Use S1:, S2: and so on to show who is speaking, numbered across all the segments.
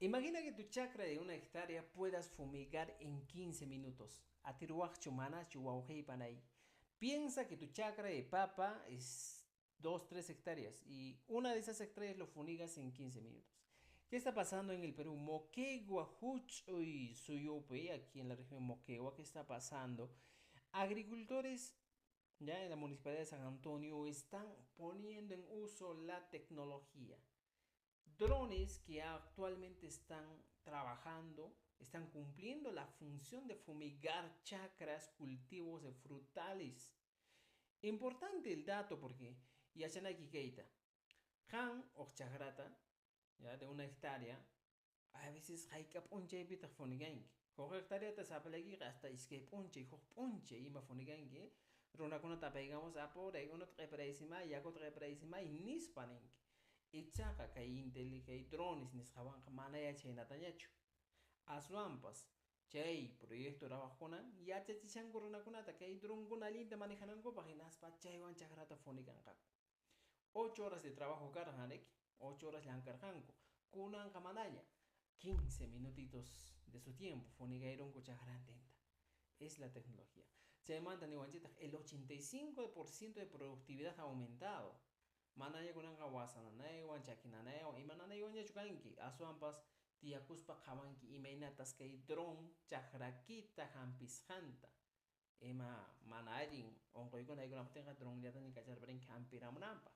S1: Imagina que tu chakra de 1 hectárea puedas fumigar en 15 minutos. Atiruach chumana chuauhei panay. Piensa que tu chakra de papa es 2 3 hectáreas y una de esas hectáreas lo fumigas en 15 minutos. ¿Qué está pasando en el Perú? Moquegua, y Suyupe, aquí en la región de Moquegua, ¿qué está pasando? Agricultores ya en la municipalidad de San Antonio están poniendo en uso la tecnología. Drones que actualmente están trabajando, están cumpliendo la función de fumigar chacras, cultivos de frutales. Importante el dato porque Yachanaki Keita, Han o chagrata, ya de 1 hectárea, a veces hay que ponche y pita funiganki. Jorge hectárea te sapelegi hasta isque ponche, jorge ponche y ma funiganki. Runa kuna tapeigamos a por ahí uno trepreisima y ako trepreisima y nispanenki. Ichaqa kay inteli kay drones nisqawanqa mana yachaynatanñachu. Aswampas chay proyecto trabajonan yachachishanku runakunata kay dronkuna allinta manejanankupak hinaspa chaywan chakrata funikanqa. 8 horas de trabajo carganek, 8 horas llancarjanco. Kunanqa manaña 15 minutitos de su tiempo funigairon cuchagrantenta. Es la tecnología. Se manda el 85% de productividad ha aumentado. Manaya kunanga wasananaewan, chakinanaewan, y mananaewan ya chukanki. Asuampas, tiakuspa kawanki, imainatas kay dron, chakrakita, hampiskanta. Ema manarin, onkoykuna aykunaputinqa dron yatani kacharparin hampiramunampa.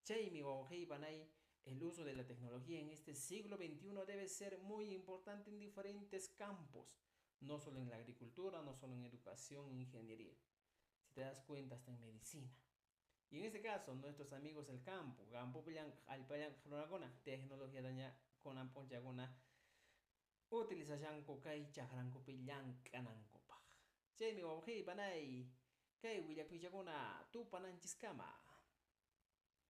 S1: Chaymi wawqiypanay, el uso de la tecnología en este siglo XXI debe ser muy importante en diferentes campos, no solo en la agricultura, no solo en educación, en ingeniería. Si te das cuenta, hasta en medicina. Y en este caso, nuestros amigos del campo, campo pilan, alpayan, tecnología daña con amponchagona, utilización coca y chagranco pilan, canancopa. Chemi wawqiypanay, kay willakuykuna tupananchiskama.